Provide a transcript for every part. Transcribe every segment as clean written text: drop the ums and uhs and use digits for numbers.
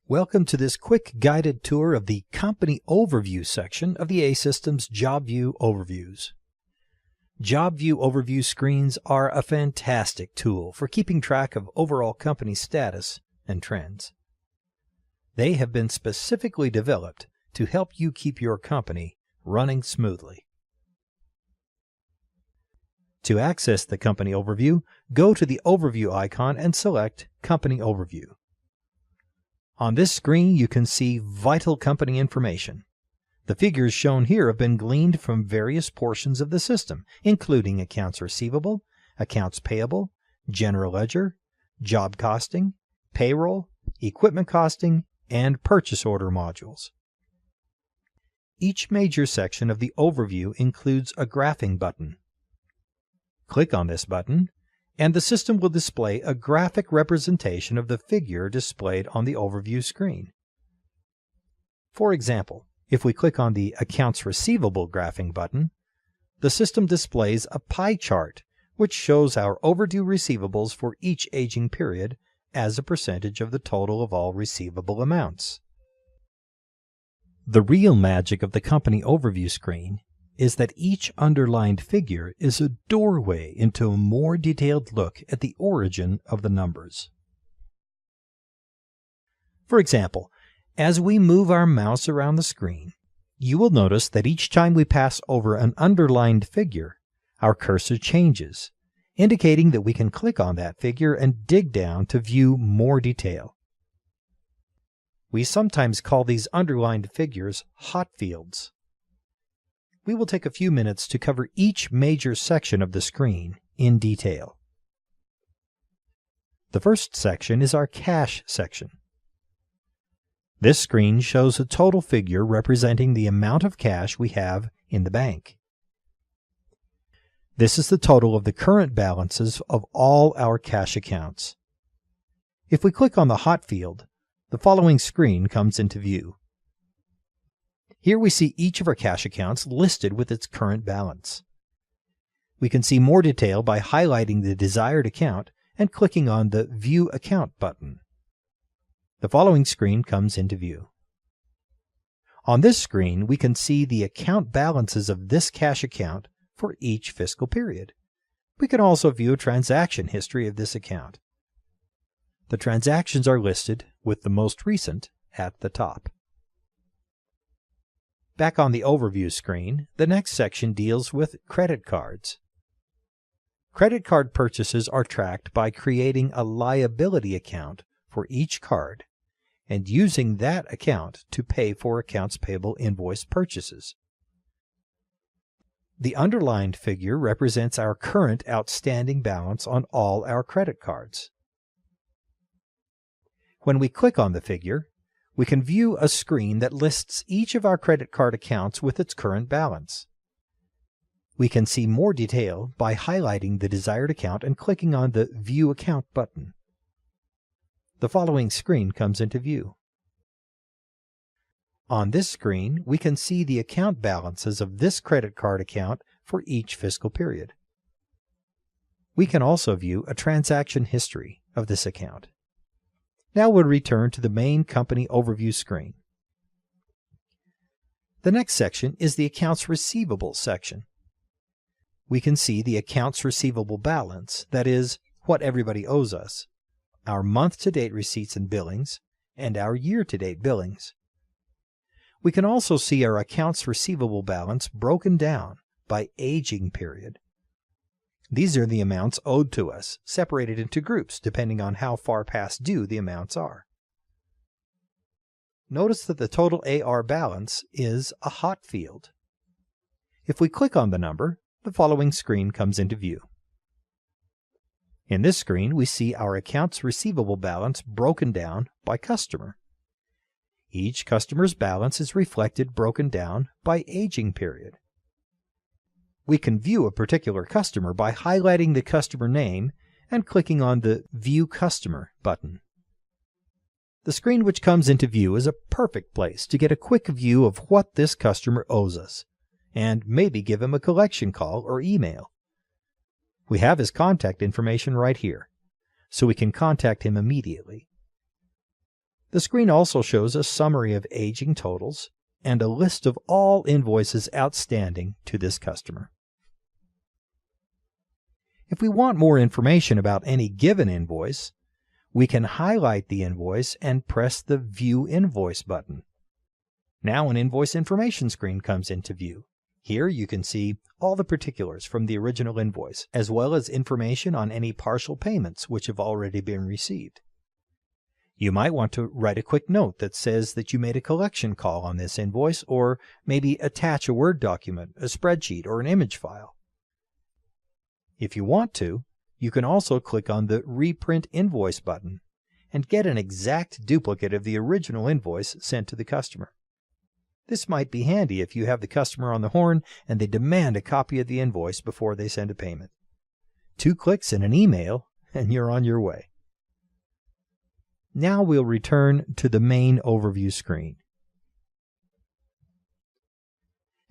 Welcome to this quick guided tour of the Company Overview section of the A-Systems JobView Overviews. JobView Overview screens are a fantastic tool for keeping track of overall company status and trends. They have been specifically developed to help you keep your company running smoothly. To access the Company Overview, go to the Overview icon and select Company Overview. On this screen, you can see vital company information. The figures shown here have been gleaned from various portions of the system, including accounts receivable, accounts payable, general ledger, job costing, payroll, equipment costing, and purchase order modules. Each major section of the overview includes a graphing button. Click on this button, and the system will display a graphic representation of the figure displayed on the overview screen. For example, if we click on the Accounts Receivable graphing button, the system displays a pie chart which shows our overdue receivables for each aging period as a percentage of the total of all receivable amounts. The real magic of the Company Overview screen is that each underlined figure is a doorway into a more detailed look at the origin of the numbers. For example, as we move our mouse around the screen, you will notice that each time we pass over an underlined figure, our cursor changes, indicating that we can click on that figure and dig down to view more detail. We sometimes call these underlined figures hot fields. We will take a few minutes to cover each major section of the screen in detail. The first section is our cash section. This screen shows a total figure representing the amount of cash we have in the bank. This is the total of the current balances of all our cash accounts. If we click on the hot field, the following screen comes into view. Here we see each of our cash accounts listed with its current balance. We can see more detail by highlighting the desired account and clicking on the View Account button. The following screen comes into view. On this screen, we can see the account balances of this cash account for each fiscal period. We can also view a transaction history of this account. The transactions are listed with the most recent at the top. Back on the overview screen, the next section deals with credit cards. Credit card purchases are tracked by creating a liability account for each card and using that account to pay for accounts payable invoice purchases. The underlined figure represents our current outstanding balance on all our credit cards. When we click on the figure, we can view a screen that lists each of our credit card accounts with its current balance. We can see more detail by highlighting the desired account and clicking on the View Account button. The following screen comes into view. On this screen, we can see the account balances of this credit card account for each fiscal period. We can also view a transaction history of this account. Now we'll return to the main Company Overview screen. The next section is the Accounts Receivable section. We can see the accounts receivable balance, that is, what everybody owes us, our month-to-date receipts and billings, and our year-to-date billings. We can also see our accounts receivable balance broken down by aging period. These are the amounts owed to us, separated into groups depending on how far past due the amounts are. Notice that the total AR balance is a hot field. If we click on the number, the following screen comes into view. In this screen, we see our accounts receivable balance broken down by customer. Each customer's balance is reflected broken down by aging period. We can view a particular customer by highlighting the customer name and clicking on the View Customer button. The screen which comes into view is a perfect place to get a quick view of what this customer owes us, and maybe give him a collection call or email. We have his contact information right here, so we can contact him immediately. The screen also shows a summary of aging totals and a list of all invoices outstanding to this customer. If we want more information about any given invoice, we can highlight the invoice and press the View Invoice button. Now an invoice information screen comes into view. Here you can see all the particulars from the original invoice, as well as information on any partial payments which have already been received. You might want to write a quick note that says that you made a collection call on this invoice, or maybe attach a Word document, a spreadsheet, or an image file. If you want to, you can also click on the Reprint Invoice button and get an exact duplicate of the original invoice sent to the customer. This might be handy if you have the customer on the horn and they demand a copy of the invoice before they send a payment. 2 clicks and an email, and you're on your way. Now we'll return to the main overview screen.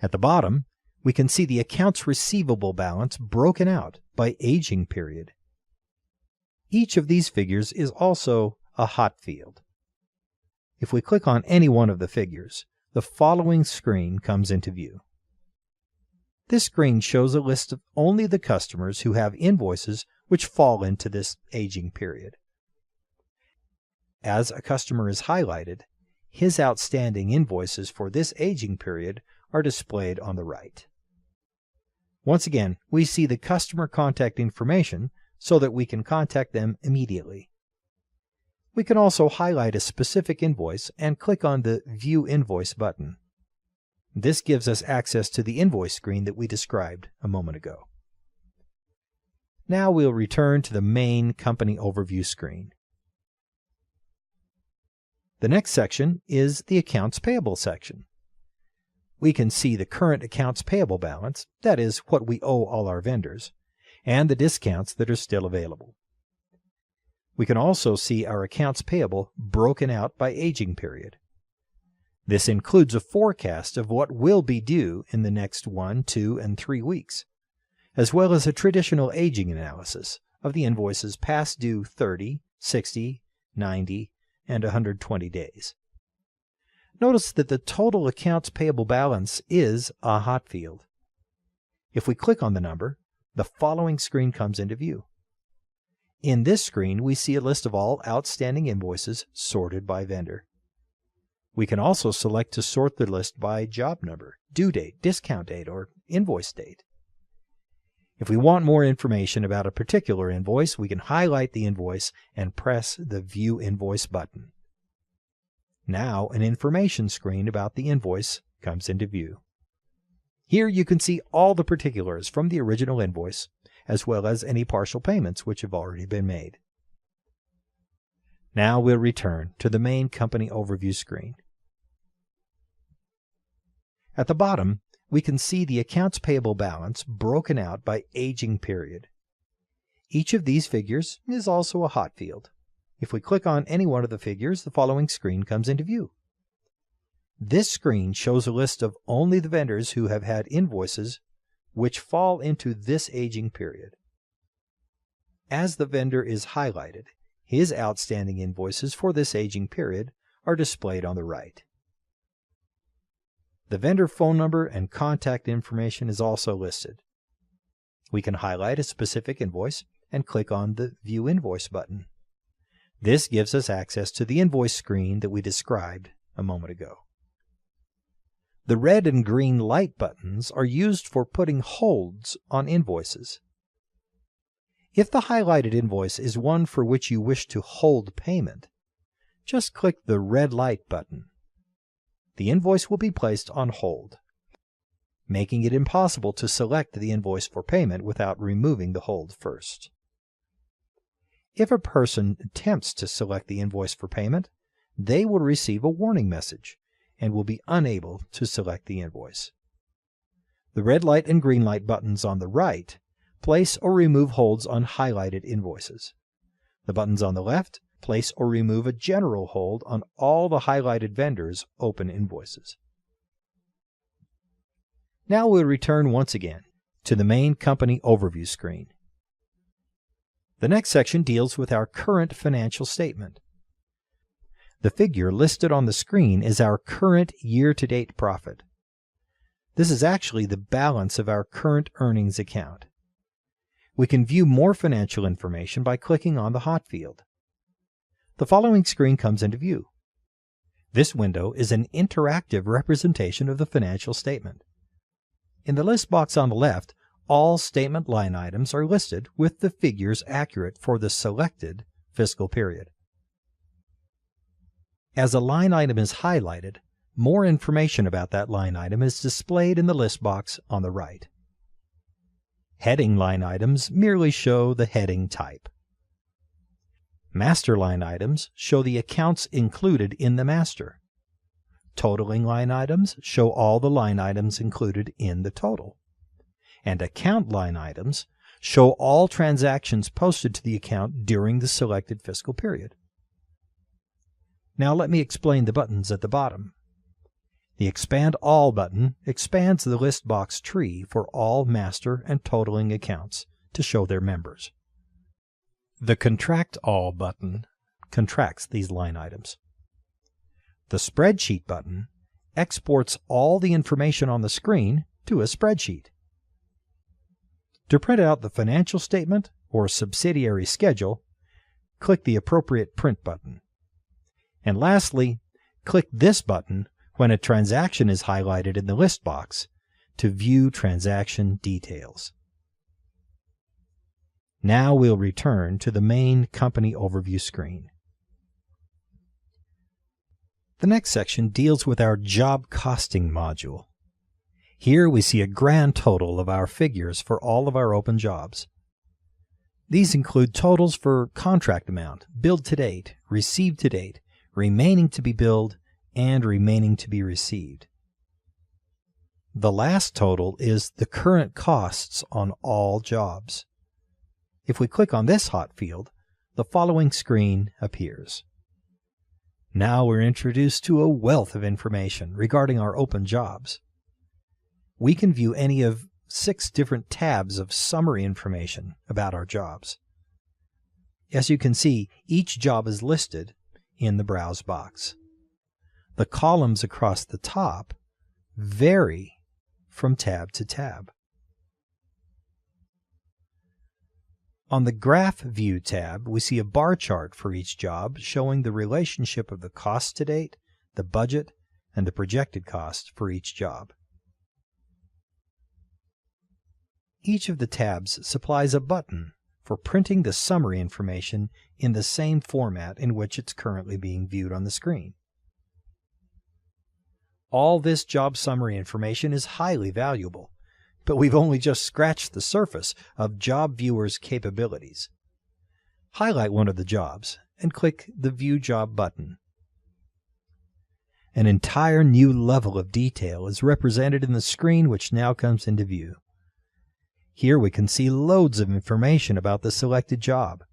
At the bottom, we can see the accounts receivable balance broken out by aging period. Each of these figures is also a hot field. If we click on any one of the figures, the following screen comes into view. This screen shows a list of only the customers who have invoices which fall into this aging period. As a customer is highlighted, his outstanding invoices for this aging period are displayed on the right. Once again, we see the customer contact information so that we can contact them immediately. We can also highlight a specific invoice and click on the View Invoice button. This gives us access to the invoice screen that we described a moment ago. Now we'll return to the main company overview screen. The next section is the Accounts Payable section. We can see the current accounts payable balance, that is, what we owe all our vendors, and the discounts that are still available. We can also see our accounts payable broken out by aging period. This includes a forecast of what will be due in the next 1, 2, and 3 weeks, as well as a traditional aging analysis of the invoices past due 30, 60, 90, and 120 days. Notice that the total accounts payable balance is a hot field. If we click on the number, the following screen comes into view. In this screen, we see a list of all outstanding invoices sorted by vendor. We can also select to sort the list by job number, due date, discount date, or invoice date. If we want more information about a particular invoice, we can highlight the invoice and press the View Invoice button. Now an information screen about the invoice comes into view. Here you can see all the particulars from the original invoice, as well as any partial payments which have already been made. Now we'll return to the main company overview screen. At the bottom, we can see the accounts payable balance broken out by aging period. Each of these figures is also a hot field. If we click on any one of the figures, the following screen comes into view. This screen shows a list of only the vendors who have had invoices which fall into this aging period. As the vendor is highlighted, his outstanding invoices for this aging period are displayed on the right. The vendor phone number and contact information is also listed. We can highlight a specific invoice and click on the View Invoice button. This gives us access to the invoice screen that we described a moment ago. The red and green light buttons are used for putting holds on invoices. If the highlighted invoice is one for which you wish to hold payment, just click the red light button. The invoice will be placed on hold, making it impossible to select the invoice for payment without removing the hold first. If a person attempts to select the invoice for payment, they will receive a warning message and will be unable to select the invoice. The red light and green light buttons on the right place or remove holds on highlighted invoices. The buttons on the left place or remove a general hold on all the highlighted vendors' open invoices. Now we'll return once again to the main company overview screen. The next section deals with our current financial statement. The figure listed on the screen is our current year-to-date profit. This is actually the balance of our current earnings account. We can view more financial information by clicking on the hot field. The following screen comes into view. This window is an interactive representation of the financial statement. In the list box on the left, all statement line items are listed with the figures accurate for the selected fiscal period. As a line item is highlighted, more information about that line item is displayed in the list box on the right. Heading line items merely show the heading type. Master line items show the accounts included in the master. Totaling line items show all the line items included in the total. And account line items show all transactions posted to the account during the selected fiscal period. Now let me explain the buttons at the bottom. The Expand All button expands the list box tree for all master and totaling accounts to show their members. The Contract All button contracts these line items. The Spreadsheet button exports all the information on the screen to a spreadsheet. To print out the financial statement or subsidiary schedule, click the appropriate Print button. And lastly, click this button when a transaction is highlighted in the list box to view transaction details. Now we'll return to the main company overview screen. The next section deals with our job costing module. Here we see a grand total of our figures for all of our open jobs. These include totals for contract amount, billed to date, received to date, remaining to be billed, and remaining to be received. The last total is the current costs on all jobs. If we click on this hot field, the following screen appears. Now we're introduced to a wealth of information regarding our open jobs. We can view any of 6 different tabs of summary information about our jobs. As you can see, each job is listed in the Browse box. The columns across the top vary from tab to tab. On the Graph View tab, we see a bar chart for each job showing the relationship of the cost to date, the budget, and the projected cost for each job. Each of the tabs supplies a button for printing the summary information in the same format in which it's currently being viewed on the screen. All this job summary information is highly valuable, but we've only just scratched the surface of JobViewer's capabilities. Highlight one of the jobs and click the View Job button. An entire new level of detail is represented in the screen which now comes into view. Here we can see loads of information about the selected job.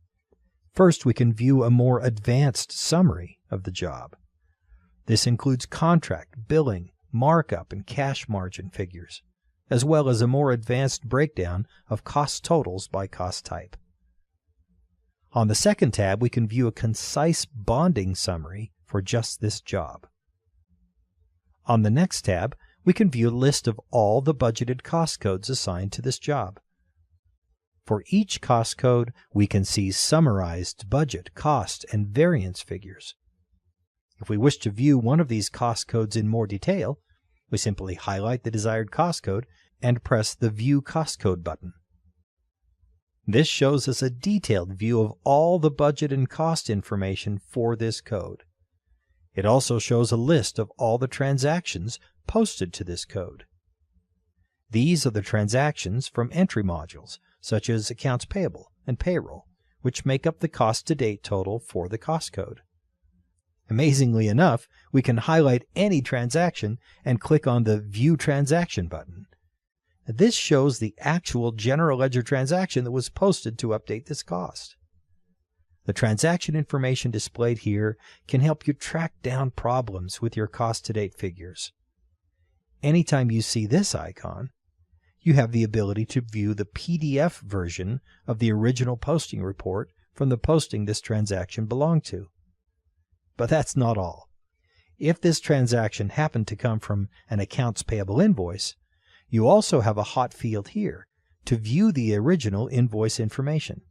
First, we can view a more advanced summary of the job. This includes contract, billing, markup, and cash margin figures, as well as a more advanced breakdown of cost totals by cost type. On the second tab, we can view a concise bonding summary for just this job. On the next tab, we can view a list of all the budgeted cost codes assigned to this job. For each cost code, we can see summarized budget, cost, and variance figures. If we wish to view one of these cost codes in more detail, we simply highlight the desired cost code and press the View Cost Code button. This shows us a detailed view of all the budget and cost information for this code. It also shows a list of all the transactions posted to this code. These are the transactions from entry modules, such as accounts payable and payroll, which make up the cost-to-date total for the cost code. Amazingly enough, we can highlight any transaction and click on the View Transaction button. This shows the actual general ledger transaction that was posted to update this cost. The transaction information displayed here can help you track down problems with your cost-to-date figures. Anytime you see this icon, you have the ability to view the PDF version of the original posting report from the posting this transaction belonged to. But that's not all. If this transaction happened to come from an accounts payable invoice, you also have a hot field here to view the original invoice information.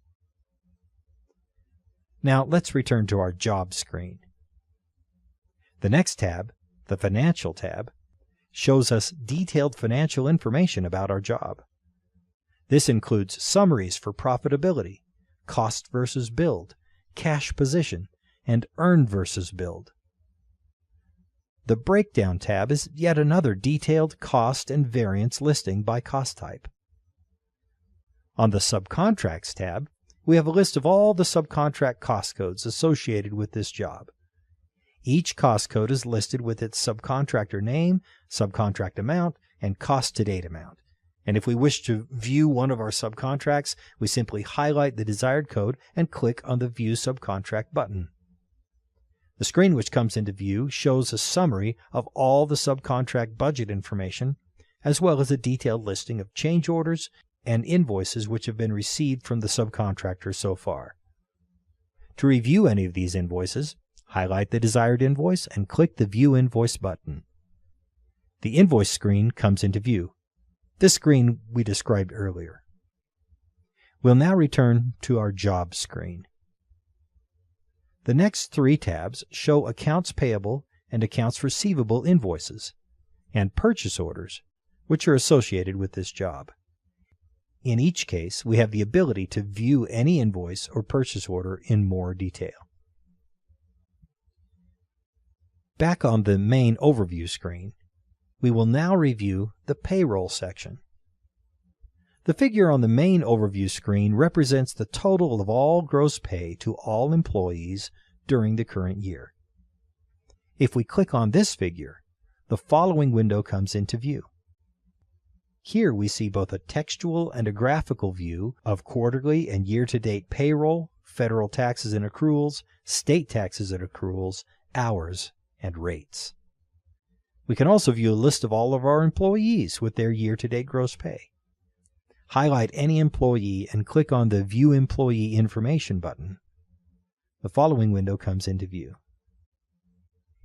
Now let's return to our job screen. The next tab, the Financial tab, shows us detailed financial information about our job. This includes summaries for profitability, cost versus billed, cash position, and earned versus billed. The Breakdown tab is yet another detailed cost and variance listing by cost type. On the Subcontracts tab, we have a list of all the subcontract cost codes associated with this job. Each cost code is listed with its subcontractor name, subcontract amount, and cost-to-date amount. And if we wish to view one of our subcontracts, we simply highlight the desired code and click on the View Subcontract button. The screen which comes into view shows a summary of all the subcontract budget information, as well as a detailed listing of change orders and invoices which have been received from the subcontractor so far. To review any of these invoices, highlight the desired invoice and click the View Invoice button. The invoice screen comes into view. This screen we described earlier. We'll now return to our job screen. The next three tabs show accounts payable and accounts receivable invoices, and purchase orders, which are associated with this job. In each case, we have the ability to view any invoice or purchase order in more detail. Back on the main overview screen, we will now review the payroll section. The figure on the main overview screen represents the total of all gross pay to all employees during the current year. If we click on this figure, the following window comes into view. Here we see both a textual and a graphical view of quarterly and year-to-date payroll, federal taxes and accruals, state taxes and accruals, hours, and rates. We can also view a list of all of our employees with their year-to-date gross pay. Highlight any employee and click on the View Employee Information button. The following window comes into view.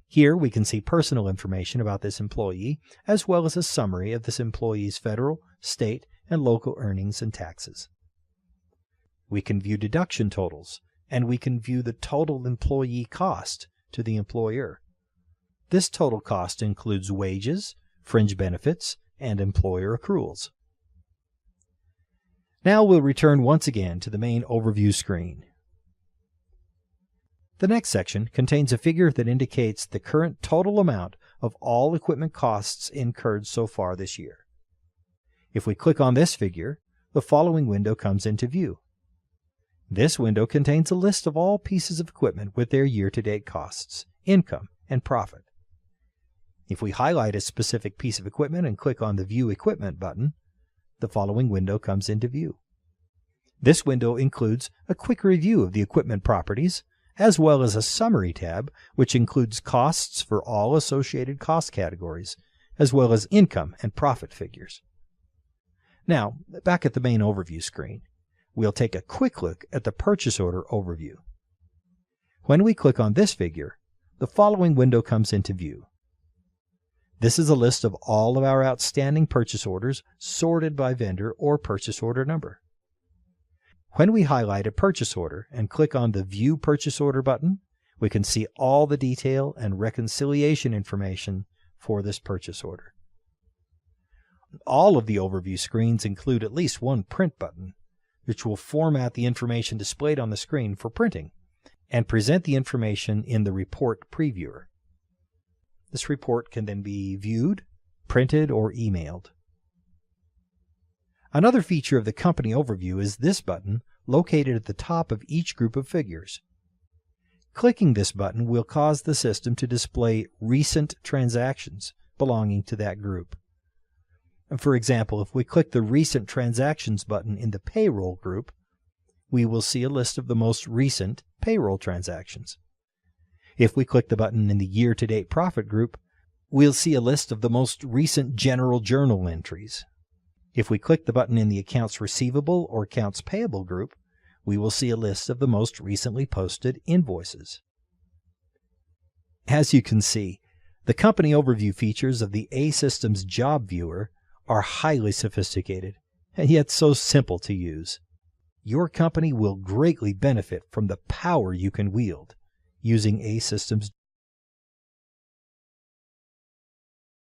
Here we can see personal information about this employee, as well as a summary of this employee's federal, state, and local earnings and taxes. We can view deduction totals, and we can view the total employee cost to the employer. This total cost includes wages, fringe benefits, and employer accruals. Now we'll return once again to the main overview screen. The next section contains a figure that indicates the current total amount of all equipment costs incurred so far this year. If we click on this figure, the following window comes into view. This window contains a list of all pieces of equipment with their year-to-date costs, income, and profit. If we highlight a specific piece of equipment and click on the View Equipment button, the following window comes into view. This window includes a quick review of the equipment properties, as well as a Summary tab, which includes costs for all associated cost categories, as well as income and profit figures. Now, back at the main overview screen, we'll take a quick look at the purchase order overview. When we click on this figure, the following window comes into view. This is a list of all of our outstanding purchase orders sorted by vendor or purchase order number. When we highlight a purchase order and click on the View Purchase Order button, we can see all the detail and reconciliation information for this purchase order. All of the overview screens include at least one print button, which will format the information displayed on the screen for printing and present the information in the report previewer. This report can then be viewed, printed, or emailed. Another feature of the company overview is this button located at the top of each group of figures. Clicking this button will cause the system to display recent transactions belonging to that group. For example, if we click the Recent Transactions button in the Payroll group, we will see a list of the most recent payroll transactions. If we click the button in the Year-to-Date Profit group, we'll see a list of the most recent General Journal entries. If we click the button in the Accounts Receivable or Accounts Payable group, we will see a list of the most recently posted invoices. As you can see, the company overview features of the A-Systems Job Viewer are highly sophisticated and yet so simple to use. Your company will greatly benefit from the power you can wield using A-Systems